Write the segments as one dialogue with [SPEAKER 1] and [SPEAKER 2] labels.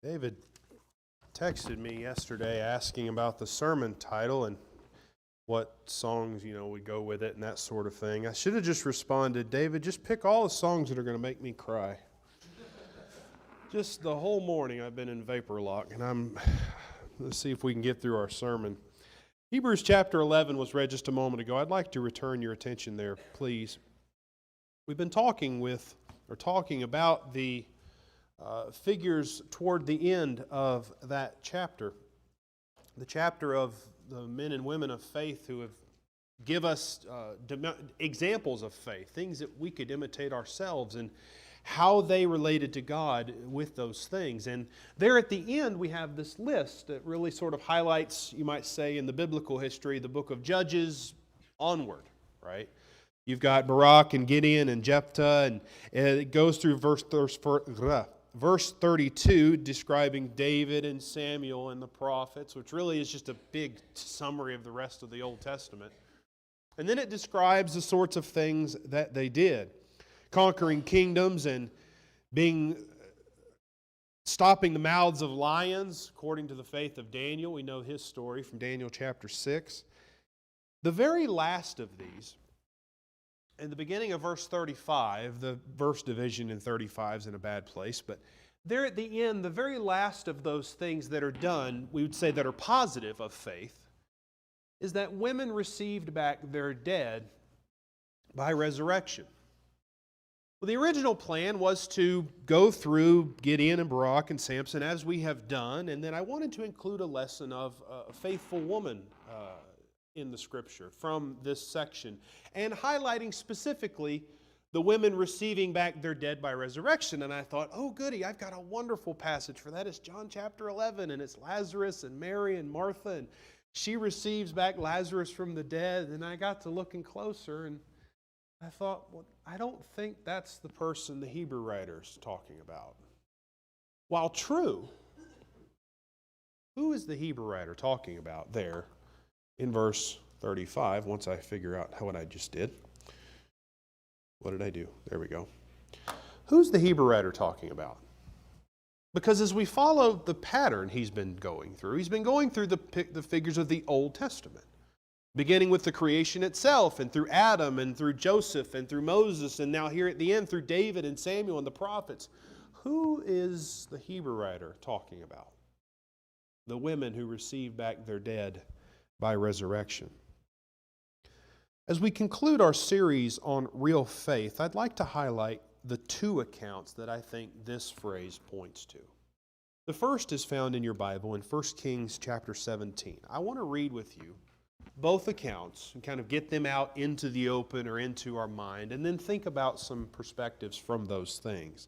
[SPEAKER 1] David texted me yesterday asking about the sermon title and what songs, would go with it and that sort of thing. I should have just responded, David, just pick all the songs that are going to make me cry. Just the whole morning I've been in vapor lock, and let's see if we can get through our sermon. Hebrews chapter 11 was read just a moment ago. I'd like to return your attention there, please. We've been talking about the figures toward the end of that chapter. The chapter of the men and women of faith who have give us examples of faith, things that we could imitate ourselves, and how they related to God with those things. And there at the end we have this list that really sort of highlights, you might say, in the biblical history, the book of Judges onward, right? You've got Barak and Gideon and Jephthah, and it goes through verse 32 describing David and Samuel and the prophets, which really is just a big summary of the rest of the Old Testament. And then it describes the sorts of things that they did. Conquering kingdoms and stopping the mouths of lions, according to the faith of Daniel. We know his story from Daniel chapter 6. The very last of these, in the beginning of verse 35, the verse division in 35 is in a bad place, but there at the end, the very last of those things that are done, we would say that are positive of faith, is that women received back their dead by resurrection. Well, the original plan was to go through Gideon and Barak and Samson as we have done, and then I wanted to include a lesson of a faithful woman in the Scripture from this section, and highlighting specifically the women receiving back their dead by resurrection. And I thought, oh goody, I've got a wonderful passage for that. It's John chapter 11, and it's Lazarus and Mary and Martha, and she receives back Lazarus from the dead. And I got to looking closer, and I thought, well, I don't think that's the person the Hebrew writer's talking about. While true, who is the Hebrew writer talking about there in verse 35, once I figure out what I just did? What did I do? There we go. Who's the Hebrew writer talking about? Because as we follow the pattern he's been going through the figures of the Old Testament. Beginning with the creation itself, and through Adam, and through Joseph, and through Moses, and now here at the end through David and Samuel and the prophets. Who is the Hebrew writer talking about? The women who received back their dead by resurrection. As we conclude our series on real faith, I'd like to highlight the two accounts that I think this phrase points to. The first is found in your Bible in 1 Kings chapter 17. I want to read with you both accounts and kind of get them out into the open or into our mind, and then think about some perspectives from those things.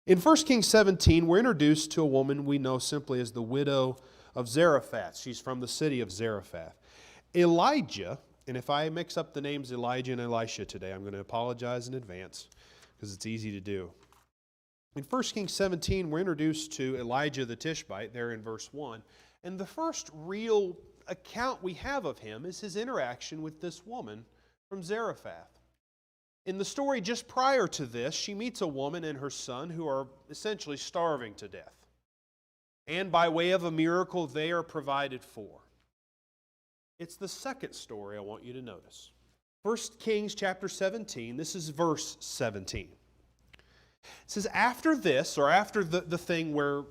[SPEAKER 1] In 1 Kings 17, we're introduced to a woman we know simply as the widow of Zarephath. She's from the city of Zarephath. Elijah, and if I mix up the names Elijah and Elisha today, I'm going to apologize in advance because it's easy to do. In 1 Kings 17, we're introduced to Elijah the Tishbite there in verse 1, and the first real account we have of him is his interaction with this woman from Zarephath. In the story just prior to this, she meets a woman and her son who are essentially starving to death. And by way of a miracle, they are provided for. It's the second story I want you to notice. 1 Kings chapter 17, this is verse 17. It says, after this, or after the thing where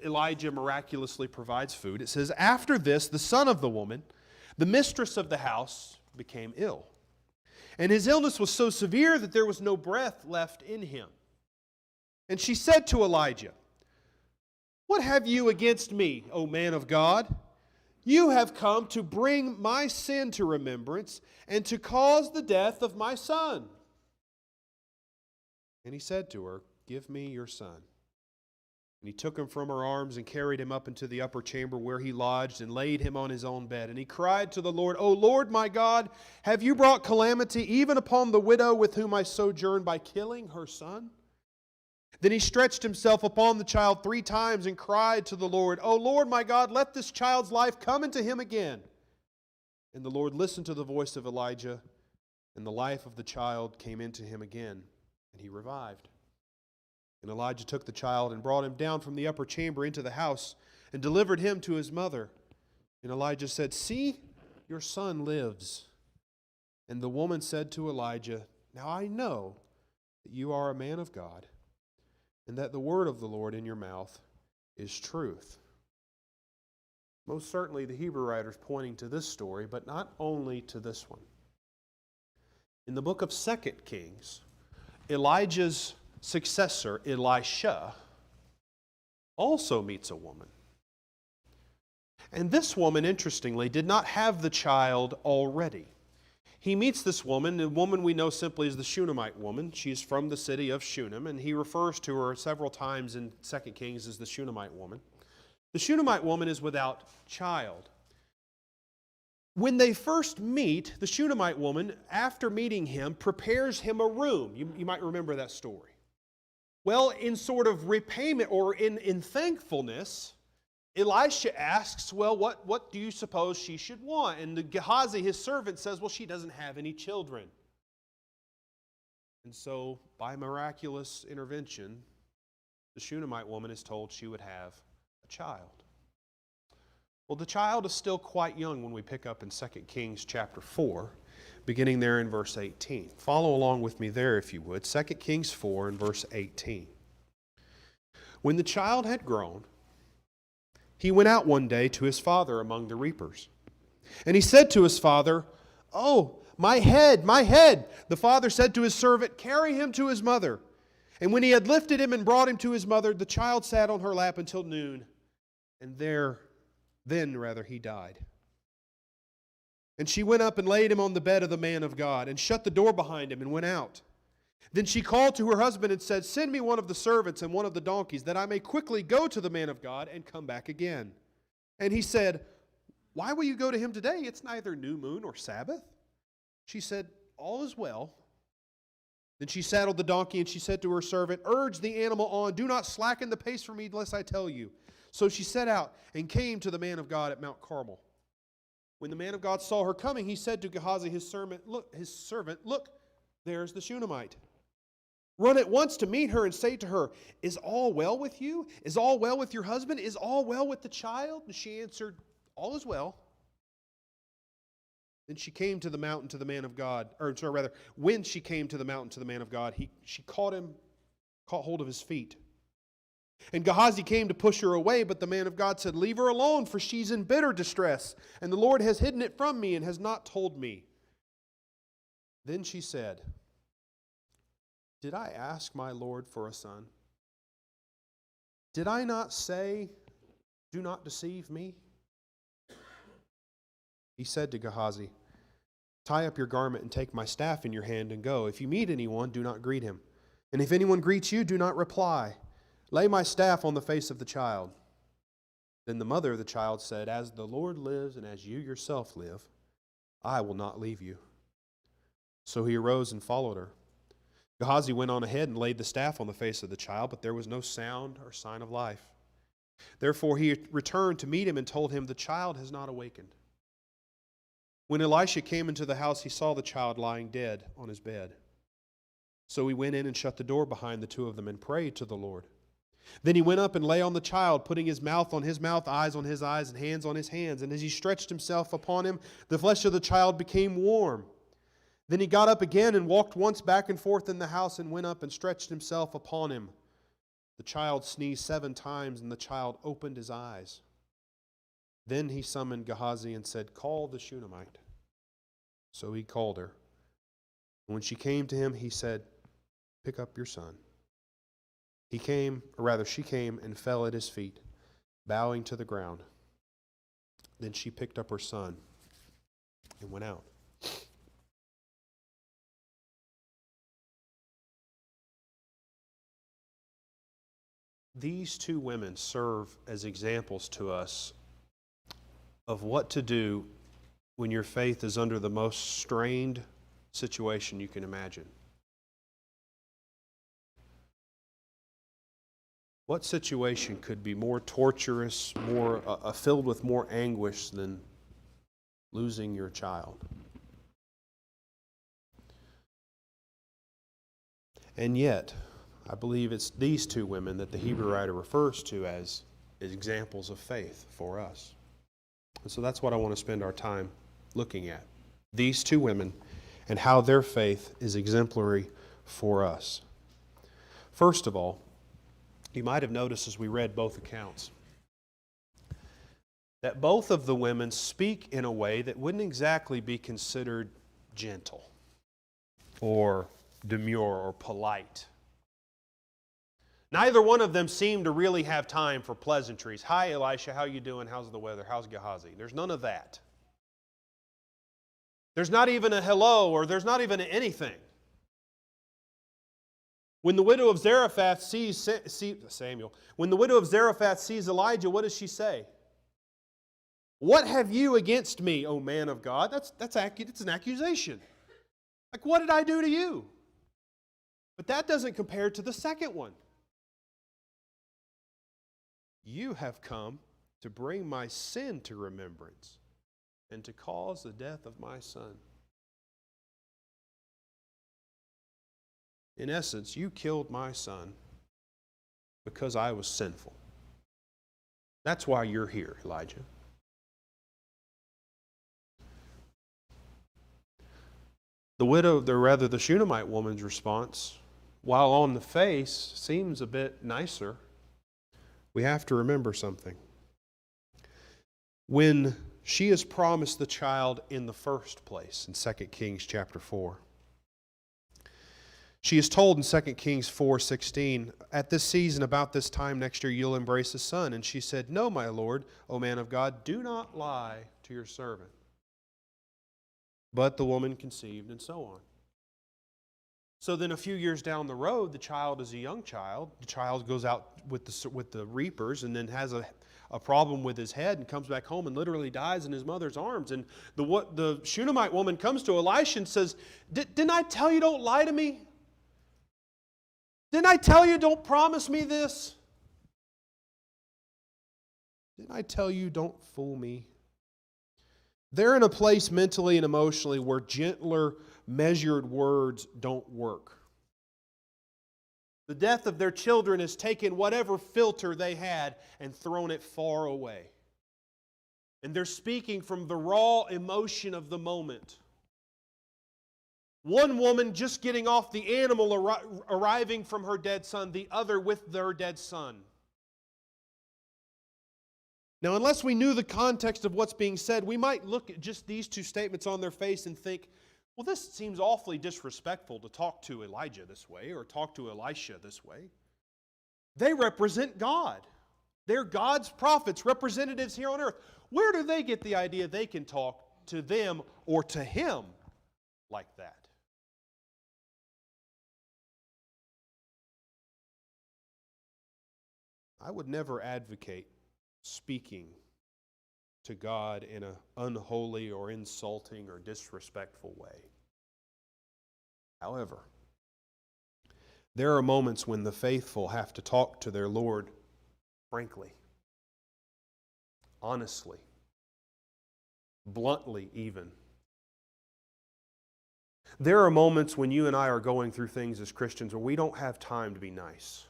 [SPEAKER 1] Elijah miraculously provides food, it says, after this, the son of the woman, the mistress of the house, became ill. And his illness was so severe that there was no breath left in him. And she said to Elijah, what have you against me, O man of God? You have come to bring my sin to remembrance and to cause the death of my son. And he said to her, give me your son. And he took him from her arms and carried him up into the upper chamber where he lodged and laid him on his own bed. And he cried to the Lord, O Lord my God, have you brought calamity even upon the widow with whom I sojourn by killing her son? Then he stretched himself upon the child 3 times and cried to the Lord, O Lord my God, let this child's life come into him again. And the Lord listened to the voice of Elijah, and the life of the child came into him again, and he revived. And Elijah took the child and brought him down from the upper chamber into the house and delivered him to his mother. And Elijah said, "See, your son lives." And the woman said to Elijah, "Now I know that you are a man of God, and that the word of the Lord in your mouth is truth." Most certainly the Hebrew writer is pointing to this story, but not only to this one. In the book of 2 Kings, Elijah's successor, Elisha, also meets a woman. And this woman, interestingly, did not have the child already. He meets this woman, a woman we know simply as the Shunammite woman. She is from the city of Shunem, and he refers to her several times in 2 Kings as the Shunammite woman. The Shunammite woman is without child. When they first meet, the Shunammite woman, after meeting him, prepares him a room. You might remember that story. Well, in sort of repayment or in thankfulness, Elisha asks, well, what do you suppose she should want? And Gehazi, his servant, says, well, she doesn't have any children. And so, by miraculous intervention, the Shunammite woman is told she would have a child. Well, the child is still quite young when we pick up in 2 Kings chapter 4, beginning there in verse 18. Follow along with me there if you would. 2 Kings 4 and verse 18. When the child had grown, he went out one day to his father among the reapers. And he said to his father, "Oh, my head, my head!" The father said to his servant, "Carry him to his mother." And when he had lifted him and brought him to his mother, the child sat on her lap until noon, and then he died. And she went up and laid him on the bed of the man of God, and shut the door behind him, and went out. Then she called to her husband and said, "Send me one of the servants and one of the donkeys, that I may quickly go to the man of God and come back again." And he said, "Why will you go to him today? It's neither new moon or Sabbath." She said, "All is well." Then she saddled the donkey, and she said to her servant, "Urge the animal on. Do not slacken the pace for me, lest I tell you." So she set out and came to the man of God at Mount Carmel. When the man of God saw her coming, he said to Gehazi, his servant, "Look, there's the Shunammite. Run at once to meet her and say to her, 'Is all well with you? Is all well with your husband? Is all well with the child?' And she answered, 'All is well.' Then she came to the mountain to the man of God, when she came to the mountain to the man of God, she caught hold of his feet. And Gehazi came to push her away, but the man of God said, 'Leave her alone, for she's in bitter distress, and the Lord has hidden it from me and has not told me.' Then she said, 'Did I ask my Lord for a son? Did I not say, do not deceive me?' He said to Gehazi, 'Tie up your garment and take my staff in your hand and go. If you meet anyone, do not greet him. And if anyone greets you, do not reply. Lay my staff on the face of the child.' Then the mother of the child said, 'As the Lord lives and as you yourself live, I will not leave you.' So he arose and followed her. Gehazi went on ahead and laid the staff on the face of the child, but there was no sound or sign of life. Therefore he returned to meet him and told him, 'The child has not awakened.' When Elisha came into the house, he saw the child lying dead on his bed. So he went in and shut the door behind the two of them and prayed to the Lord. Then he went up and lay on the child, putting his mouth on his mouth, eyes on his eyes, and hands on his hands. And as he stretched himself upon him, the flesh of the child became warm. Then he got up again and walked once back and forth in the house, and went up and stretched himself upon him. The child sneezed 7 times, and the child opened his eyes. Then he summoned Gehazi and said, 'Call the Shunammite.' So he called her. And when she came to him, he said, 'Pick up your son.' She came and fell at his feet, bowing to the ground. Then she picked up her son and went out. These two women serve as examples to us of what to do when your faith is under the most strained situation you can imagine. What situation could be more torturous, more filled with more anguish than losing your child? And yet, I believe it's these two women that the Hebrew writer refers to as examples of faith for us. And so that's what I want to spend our time looking at. These two women and how their faith is exemplary for us. First of all, you might have noticed as we read both accounts that both of the women speak in a way that wouldn't exactly be considered gentle or demure or polite. Neither one of them seem to really have time for pleasantries. Hi, Elisha, how you doing? How's the weather? How's Gehazi? There's none of that. There's not even a hello, or there's not even anything. When the widow of Zarephath sees Samuel, when the widow of Zarephath sees Elijah, what does she say? What have you against me, O man of God? That's an accusation. Like, what did I do to you? But that doesn't compare to the second one. You have come to bring my sin to remembrance and to cause the death of my son. In essence, you killed my son because I was sinful. That's why you're here, Elijah. The Shunammite woman's response, while on the face seems a bit nicer, we have to remember something. When she is promised the child in the first place, in 2 Kings chapter 4, she is told in 2 Kings 4:16, at this season, about this time next year, you'll embrace a son. And she said, no, my Lord, O man of God, do not lie to your servant. But the woman conceived, and so on. So then a few years down the road, the child is a young child. The child goes out with the reapers and then has a problem with his head and comes back home and literally dies in his mother's arms. And the Shunammite woman comes to Elisha and says, didn't I tell you don't lie to me? Didn't I tell you don't promise me this? Didn't I tell you don't fool me? They're in a place mentally and emotionally where gentler, measured words don't work. The death of their children has taken whatever filter they had and thrown it far away. And they're speaking from the raw emotion of the moment. One woman just getting off the animal arriving from her dead son, the other with their dead son. Now, unless we knew the context of what's being said, we might look at just these two statements on their face and think, well, this seems awfully disrespectful to talk to Elijah this way or talk to Elisha this way. They represent God. They're God's prophets, representatives here on earth. Where do they get the idea they can talk to them or to him like that? I would never advocate speaking to God in an unholy or insulting or disrespectful way. However, there are moments when the faithful have to talk to their Lord frankly, honestly, bluntly even. There are moments when you and I are going through things as Christians where we don't have time to be nice.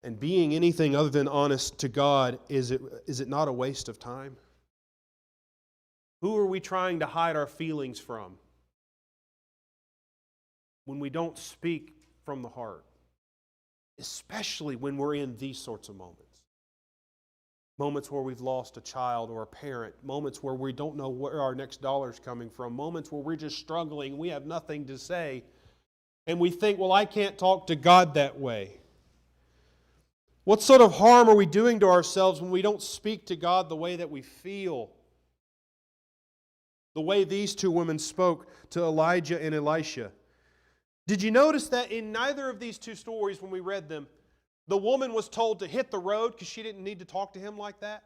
[SPEAKER 1] And being anything other than honest to God, is it not a waste of time? Who are we trying to hide our feelings from when we don't speak from the heart? Especially when we're in these sorts of moments. Moments where we've lost a child or a parent. Moments where we don't know where our next dollar's coming from. Moments where we're just struggling, we have nothing to say. And we think, well, I can't talk to God that way. What sort of harm are we doing to ourselves when we don't speak to God the way that we feel? The way these two women spoke to Elijah and Elisha. Did you notice that in neither of these two stories, when we read them, the woman was told to hit the road because she didn't need to talk to him like that?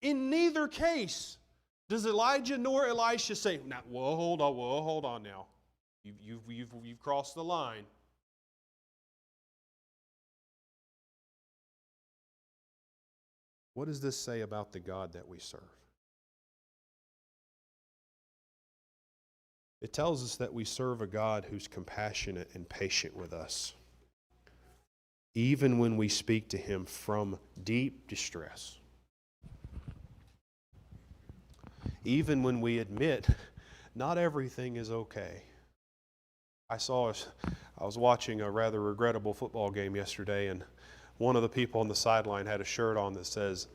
[SPEAKER 1] In neither case does Elijah nor Elisha say, "Now, hold on now. You've crossed the line." What does this say about the God that we serve? It tells us that we serve a God who's compassionate and patient with us, even when we speak to Him from deep distress. Even when we admit not everything is okay. I was watching a rather regrettable football game yesterday, and one of the people on the sideline had a shirt on that says,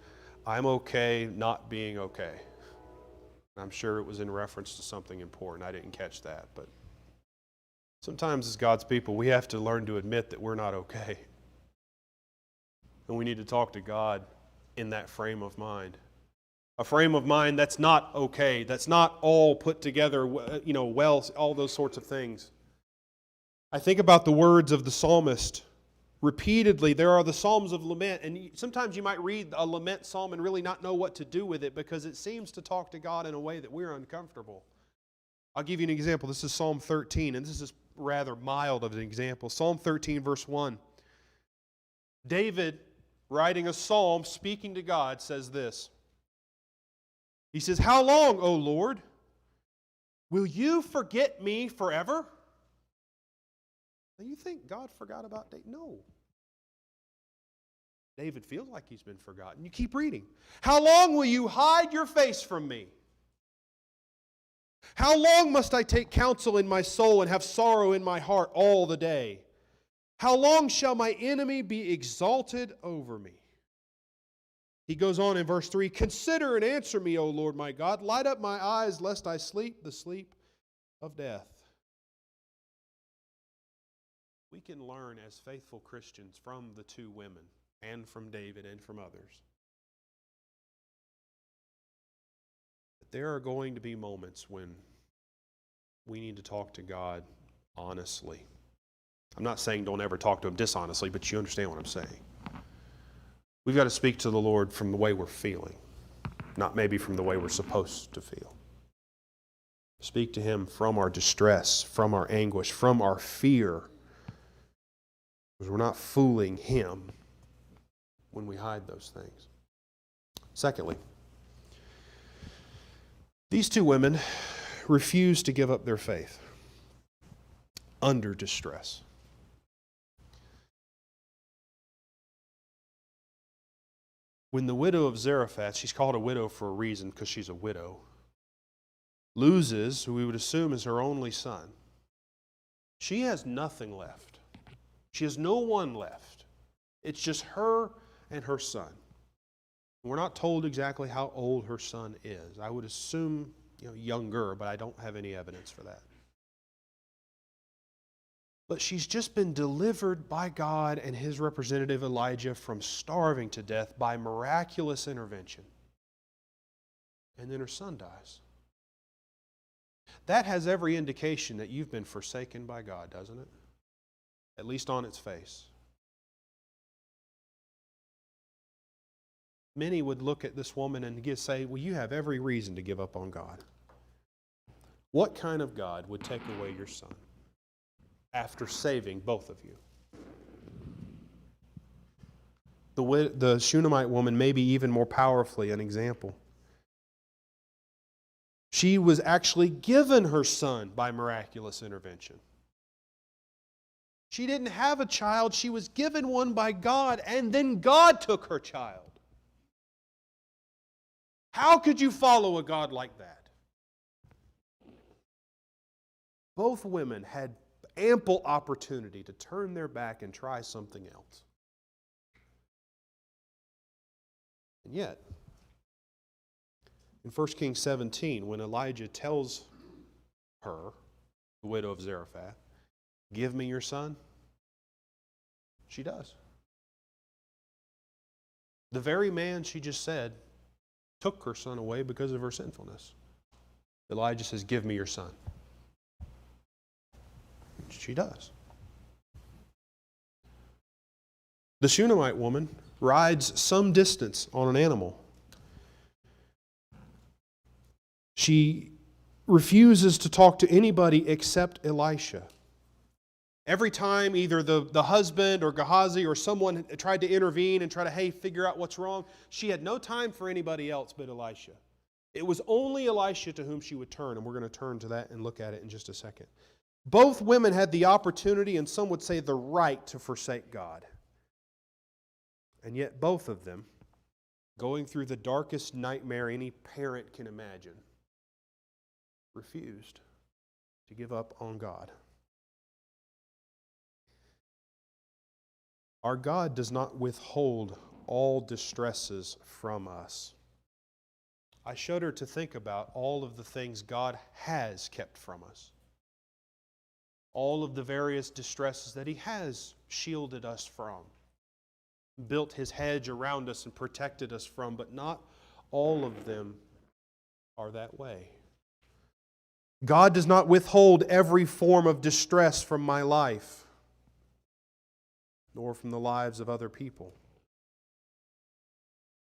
[SPEAKER 1] "I'm okay not being okay." I'm sure it was in reference to something important. I didn't catch that. But sometimes as God's people, we have to learn to admit that we're not okay. And we need to talk to God in that frame of mind. A frame of mind that's not okay, that's not all put together, well, all those sorts of things. I think about the words of the psalmist. Repeatedly, there are the Psalms of lament, and sometimes you might read a lament psalm and really not know what to do with it because it seems to talk to God in a way that we're uncomfortable. I'll give you an example. This is Psalm 13, and this is rather mild of an example. Psalm 13, verse 1. David, writing a psalm, speaking to God, says this. He says, "How long, O Lord, will you forget me forever?" Now you think God forgot about David? No. David feels like he's been forgotten. You keep reading. "How long will you hide your face from me? How long must I take counsel in my soul and have sorrow in my heart all the day? How long shall my enemy be exalted over me?" He goes on in verse 3, "Consider and answer me, O Lord my God. Light up my eyes, lest I sleep the sleep of death." We can learn as faithful Christians from the two women and from David and from others that there are going to be moments when we need to talk to God honestly. I'm not saying don't ever talk to Him dishonestly, but you understand what I'm saying. We've got to speak to the Lord from the way we're feeling, not maybe from the way we're supposed to feel. Speak to Him from our distress, from our anguish, from our fear. Because we're not fooling Him when we hide those things. Secondly, these two women refused to give up their faith under distress. When the widow of Zarephath, she's called a widow for a reason because she's a widow, loses who we would assume is her only son, she has nothing left. She has no one left. It's just her and her son. We're not told exactly how old her son is. I would assume younger, but I don't have any evidence for that. But she's just been delivered by God and His representative Elijah from starving to death by miraculous intervention. And then her son dies. That has every indication that you've been forsaken by God, doesn't it? At least on its face. Many would look at this woman and say, well, you have every reason to give up on God. What kind of God would take away your son after saving both of you? The Shunammite woman may be even more powerfully an example. She was actually given her son by miraculous intervention. She didn't have a child, she was given one by God, and then God took her child. How could you follow a God like that? Both women had ample opportunity to turn their back and try something else. And yet, in 1 Kings 17, when Elijah tells her, the widow of Zarephath, give me your son, she does. The very man she just said took her son away because of her sinfulness. Elijah says, give me your son. She does. The Shunammite woman rides some distance on an animal. She refuses to talk to anybody except Elisha. Every time either the husband or Gehazi or someone tried to intervene and try to, figure out what's wrong, she had no time for anybody else but Elisha. It was only Elisha to whom she would turn, and we're going to turn to that and look at it in just a second. Both women had the opportunity, and some would say the right, to forsake God. And yet both of them, going through the darkest nightmare any parent can imagine, refused to give up on God. Our God does not withhold all distresses from us. I shudder to think about all of the things God has kept from us. All of the various distresses that He has shielded us from, built His hedge around us and protected us from, but not all of them are that way. God does not withhold every form of distress from my life, nor from the lives of other people.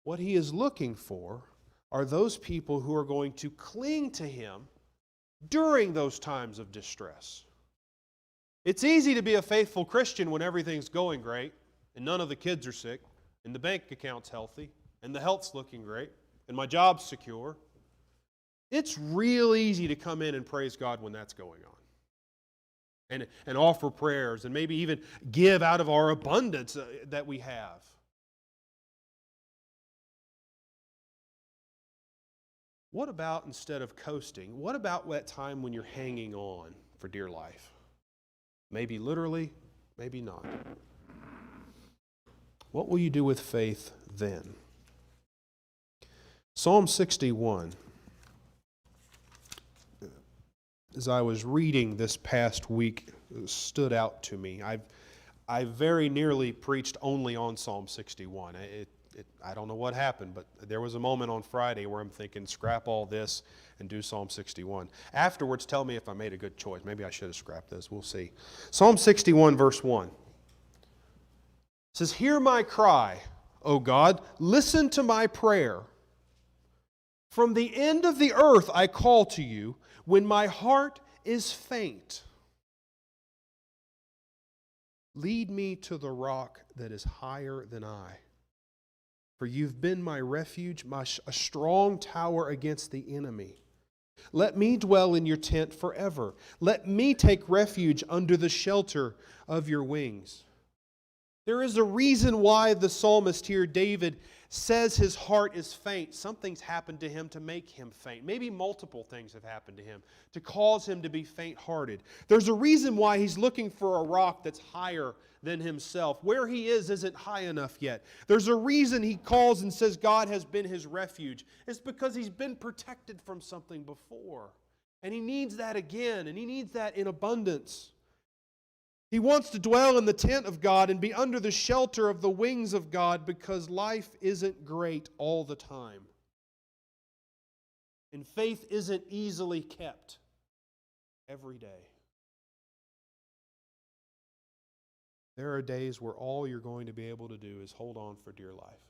[SPEAKER 1] What He is looking for are those people who are going to cling to Him during those times of distress. It's easy to be a faithful Christian when everything's going great, and none of the kids are sick, and the bank account's healthy, and the health's looking great, and my job's secure. It's real easy to come in and praise God when that's going on. And offer prayers, and maybe even give out of our abundance that we have. What about, instead of coasting, what about that time when you're hanging on for dear life? Maybe literally, maybe not. What will you do with faith then? Psalm 61. As I was reading this past week, it stood out to me. I very nearly preached only on Psalm 61. I don't know what happened, but there was a moment on Friday where I'm thinking, scrap all this and do Psalm 61. Afterwards, tell me if I made a good choice. Maybe I should have scrapped this. We'll see. Psalm 61, verse 1. It says, "Hear my cry, O God. Listen to my prayer. From the end of the earth I call to you when my heart is faint. Lead me to the rock that is higher than I. For you've been my refuge, a strong tower against the enemy. Let me dwell in your tent forever. Let me take refuge under the shelter of your wings." There is a reason why the psalmist here, David, says his heart is faint. Something's happened to him to make him faint. Maybe multiple things have happened to him to cause him to be faint-hearted. There's a reason why he's looking for a rock that's higher than himself. Where he is isn't high enough yet. There's a reason he calls and says God has been his refuge. It's because he's been protected from something before. And he needs that again, and he needs that in abundance. He wants to dwell in the tent of God and be under the shelter of the wings of God because life isn't great all the time. And faith isn't easily kept every day. There are days where all you're going to be able to do is hold on for dear life.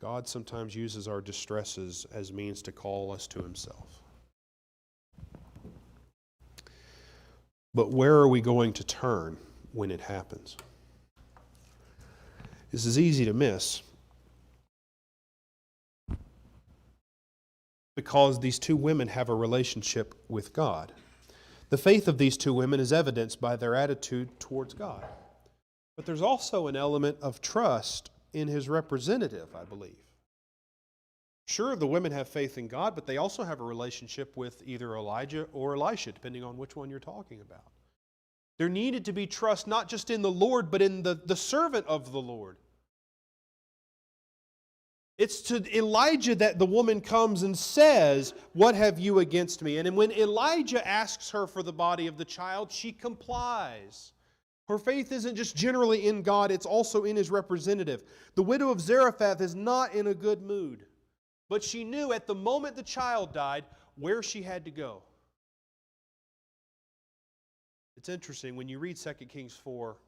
[SPEAKER 1] God sometimes uses our distresses as means to call us to Himself. But where are we going to turn when it happens? This is easy to miss because these two women have a relationship with God. The faith of these two women is evidenced by their attitude towards God. But there's also an element of trust in His representative, I believe. Sure, the women have faith in God, but they also have a relationship with either Elijah or Elisha, depending on which one you're talking about. There needed to be trust not just in the Lord, but in the servant of the Lord. It's to Elijah that the woman comes and says, "What have you against me?" And when Elijah asks her for the body of the child, she complies. Her faith isn't just generally in God, it's also in His representative. The widow of Zarephath is not in a good mood, but she knew at the moment the child died where she had to go. It's interesting, when you read 2 Kings 4,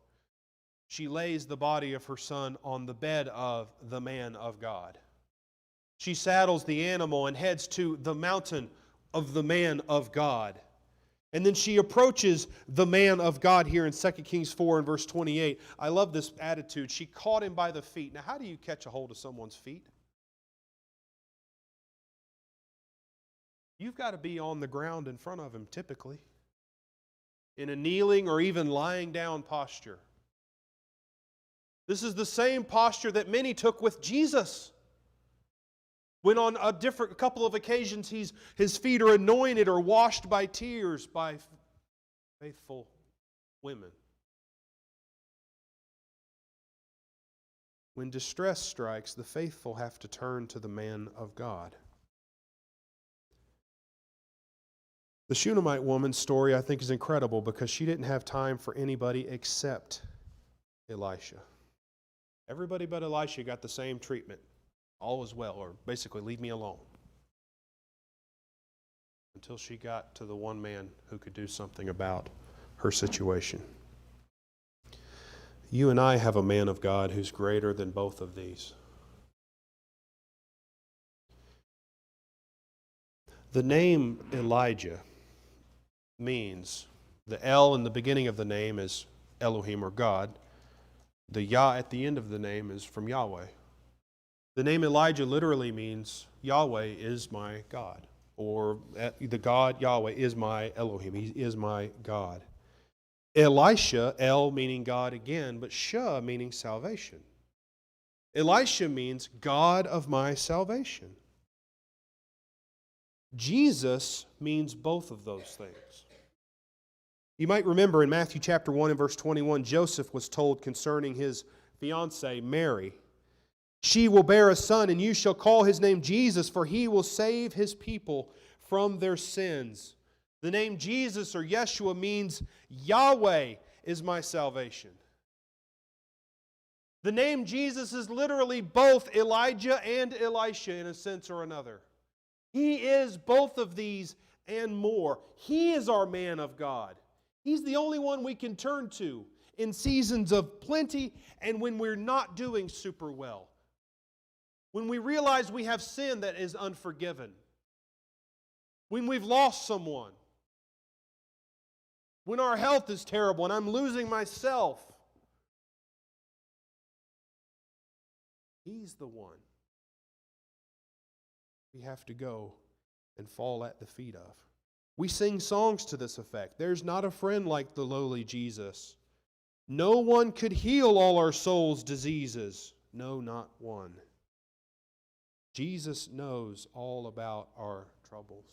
[SPEAKER 1] she lays the body of her son on the bed of the man of God. She saddles the animal and heads to the mountain of the man of God. And then she approaches the man of God here in 2 Kings 4 and verse 28. I love this attitude. She caught him by the feet. Now, how do you catch a hold of someone's feet? You've got to be on the ground in front of him, typically, in a kneeling or even lying down posture. This is the same posture that many took with Jesus. When on a couple of occasions his feet are anointed or washed by tears by faithful women. When distress strikes, the faithful have to turn to the man of God. The Shunammite woman's story, I think, is incredible because she didn't have time for anybody except Elisha. Everybody but Elisha got the same treatment. All is well, or basically, leave me alone. Until she got to the one man who could do something about her situation. You and I have a man of God who's greater than both of these. The name Elijah means, the L in the beginning of the name is Elohim or God. The Yah at the end of the name is from Yahweh. The name Elijah literally means Yahweh is my God, or the God Yahweh is my Elohim. He is my God. Elisha, El meaning God again, but Shah meaning salvation. Elisha means God of my salvation. Jesus means both of those things. You might remember in Matthew chapter 1 and verse 21, Joseph was told concerning his fiancée Mary, she will bear a son, and you shall call his name Jesus, for he will save his people from their sins. The name Jesus or Yeshua means Yahweh is my salvation. The name Jesus is literally both Elijah and Elisha in a sense or another. He is both of these and more. He is our man of God. He's the only one we can turn to in seasons of plenty and when we're not doing super well. When we realize we have sin that is unforgiven. When we've lost someone. When our health is terrible and I'm losing myself. He's the one we have to go and fall at the feet of. We sing songs to this effect. There's not a friend like the lowly Jesus. No one could heal all our soul's diseases. No, not one. Jesus knows all about our troubles.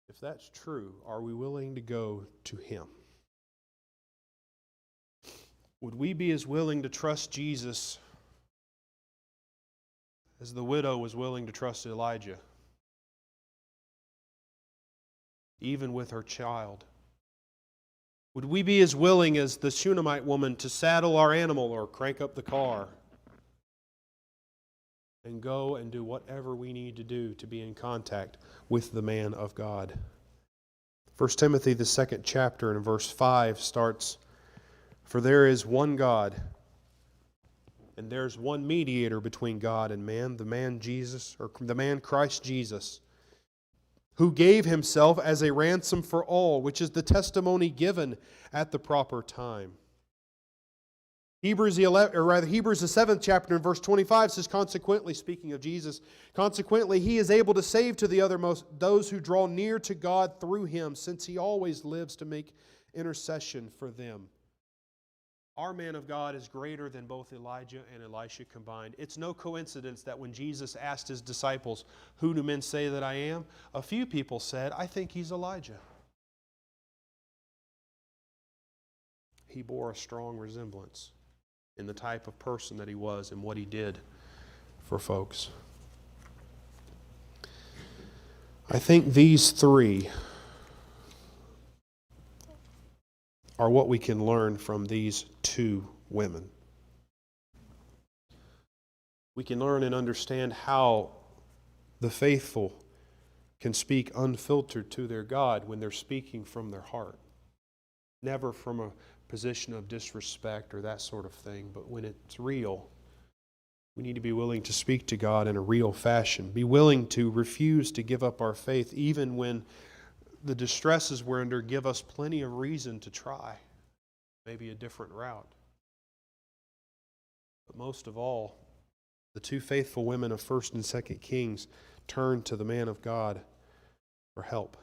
[SPEAKER 1] If that's true, are we willing to go to Him? Would we be as willing to trust Jesus as the widow was willing to trust Elijah, even with her child? Would we be as willing as the Shunammite woman to saddle our animal or crank up the car and go and do whatever we need to do to be in contact with the man of God? 1 Timothy, the 2nd chapter, and verse 5 starts, "For there is one God, and there's one mediator between God and man, the man Jesus, or the man Christ Jesus, who gave himself as a ransom for all, which is the testimony given at the proper time." Hebrews the 7th chapter and verse 25 says, consequently, speaking of Jesus, consequently he is able to save to the uttermost those who draw near to God through him, since he always lives to make intercession for them. Our man of God is greater than both Elijah and Elisha combined. It's no coincidence that when Jesus asked his disciples, "Who do men say that I am?" a few people said, "I think he's Elijah." He bore a strong resemblance in the type of person that he was and what he did for folks. I think these three are what we can learn from these two women. We can learn and understand how the faithful can speak unfiltered to their God when they're speaking from their heart. Never from a position of disrespect or that sort of thing, but when it's real We need to be willing to speak to God in a real fashion. Be willing to refuse to give up our faith even when the distresses we're under give us plenty of reason to try maybe a different route. But most of all, the two faithful women of 1st and 2nd Kings turned to the man of God for help.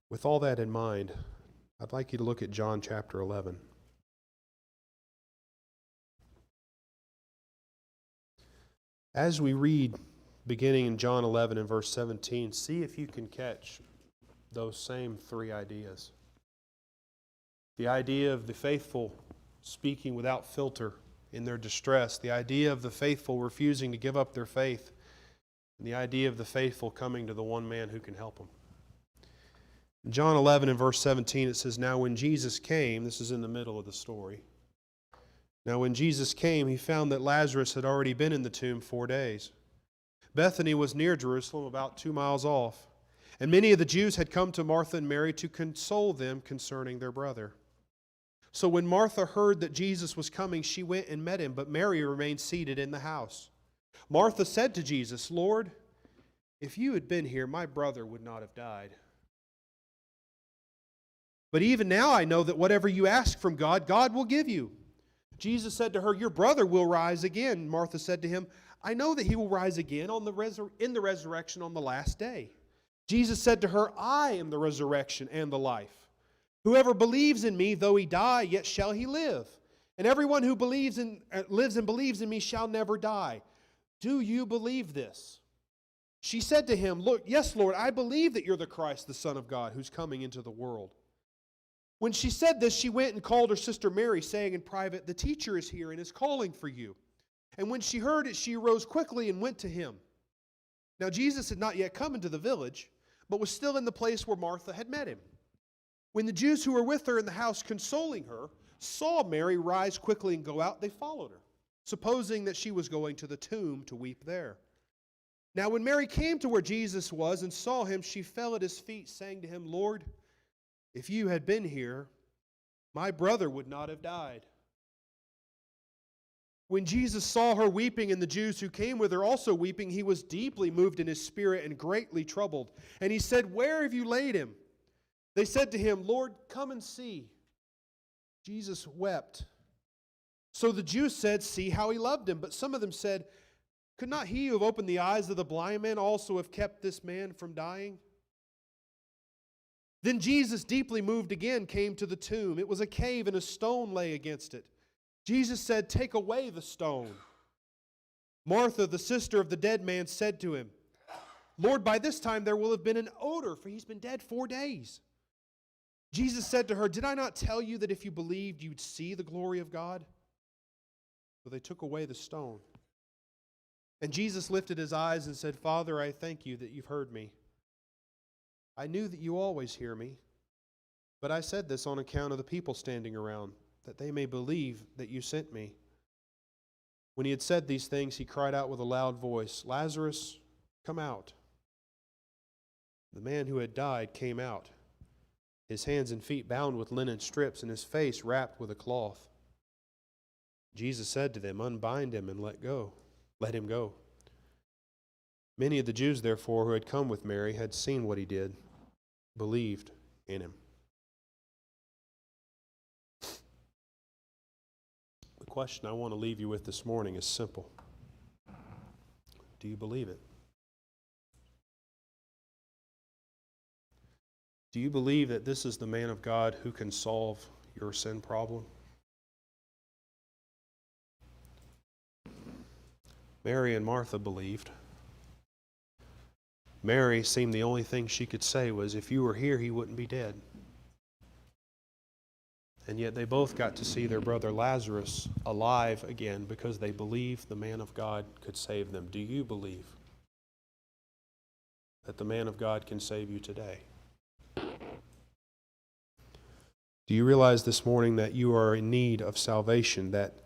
[SPEAKER 1] With all that in mind, I'd like you to look at John chapter 11. As we read, beginning in John 11 and verse 17, see if you can catch those same three ideas. The idea of the faithful speaking without filter in their distress, the idea of the faithful refusing to give up their faith, and the idea of the faithful coming to the one man who can help them. In John 11 and verse 17 it says, "Now when Jesus came," this is in the middle of the story, "Now when Jesus came, he found that Lazarus had already been in the tomb 4 days. Bethany was near Jerusalem, about 2 miles off, and many of the Jews had come to Martha and Mary to console them concerning their brother. So when Martha heard that Jesus was coming, she went and met him, but Mary remained seated in the house. Martha said to Jesus, 'Lord, if you had been here, my brother would not have died. But even now I know that whatever you ask from God, God will give you.' Jesus said to her, 'Your brother will rise again.' Martha said to him, 'I know that he will rise again in the resurrection on the last day.' Jesus said to her, 'I am the resurrection and the life. Whoever believes in me, though he die, yet shall he live. And everyone who lives and believes in me shall never die. Do you believe this?' She said to him, 'Look, yes, Lord, I believe that you're the Christ, the Son of God, who's coming into the world.' When she said this, she went and called her sister Mary, saying in private, 'The teacher is here and is calling for you.' And when she heard it, she arose quickly and went to him. Now Jesus had not yet come into the village, but was still in the place where Martha had met him. When the Jews who were with her in the house consoling her saw Mary rise quickly and go out, they followed her, supposing that she was going to the tomb to weep there. Now when Mary came to where Jesus was and saw him, she fell at his feet, saying to him, 'Lord, if you had been here, my brother would not have died.' When Jesus saw her weeping and the Jews who came with her also weeping, he was deeply moved in his spirit and greatly troubled. And he said, 'Where have you laid him?' They said to him, 'Lord, come and see.' Jesus wept. So the Jews said, 'See how he loved him.' But some of them said, 'Could not he who have opened the eyes of the blind man also have kept this man from dying?' Then Jesus, deeply moved again, came to the tomb. It was a cave, and a stone lay against it. Jesus said, 'Take away the stone.' Martha, the sister of the dead man, said to him, 'Lord, by this time there will have been an odor, for he's been dead 4 days.' Jesus said to her, 'Did I not tell you that if you believed, you'd see the glory of God?' So they took away the stone. And Jesus lifted his eyes and said, 'Father, I thank you that you've heard me. I knew that you always hear me, but I said this on account of the people standing around, that they may believe that you sent me.' When he had said these things, he cried out with a loud voice, 'Lazarus, come out.' The man who had died came out, his hands and feet bound with linen strips, and his face wrapped with a cloth. Jesus said to them, 'Unbind him and let him go.' Many of the Jews, therefore, who had come with Mary, had seen what he did, believed in him." The question I want to leave you with this morning is simple. Do you believe it? Do you believe that this is the man of God who can solve your sin problem? Mary and Martha believed. Mary seemed the only thing she could say was, "If you were here, he wouldn't be dead." And yet they both got to see their brother Lazarus alive again because they believed the man of God could save them. Do you believe that the man of God can save you today? Do you realize this morning that you are in need of salvation, that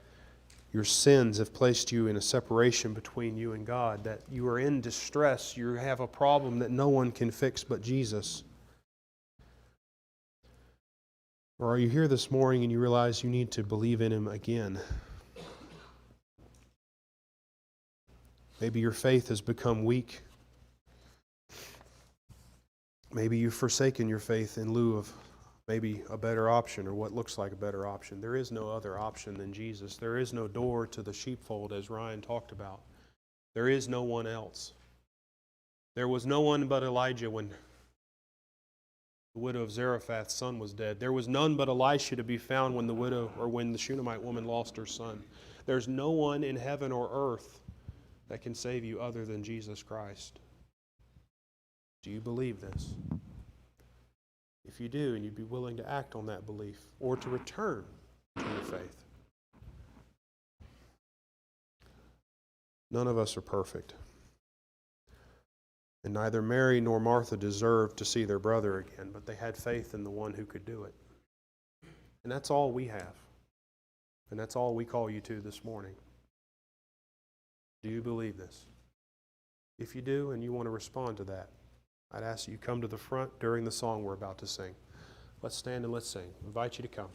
[SPEAKER 1] your sins have placed you in a separation between you and God, that you are in distress, you have a problem that no one can fix but Jesus? Or are you here this morning and you realize you need to believe in Him again? Maybe your faith has become weak. Maybe you've forsaken your faith in lieu of maybe a better option or what looks like a better option. There is no other option than Jesus. There is no door to the sheepfold, as Ryan talked about. There is no one else. There was no one but Elijah when the widow of Zarephath's son was dead. There was none but Elisha to be found when the Shunammite woman lost her son. There's no one in heaven or earth that can save you other than Jesus Christ. Do you believe this? If you do, and you'd be willing to act on that belief or to return to your faith. None of us are perfect. And neither Mary nor Martha deserved to see their brother again, but they had faith in the one who could do it. And that's all we have. And that's all we call you to this morning. Do you believe this? If you do and you want to respond to that, I'd ask that you come to the front during the song we're about to sing. Let's stand and let's sing. I invite you to come.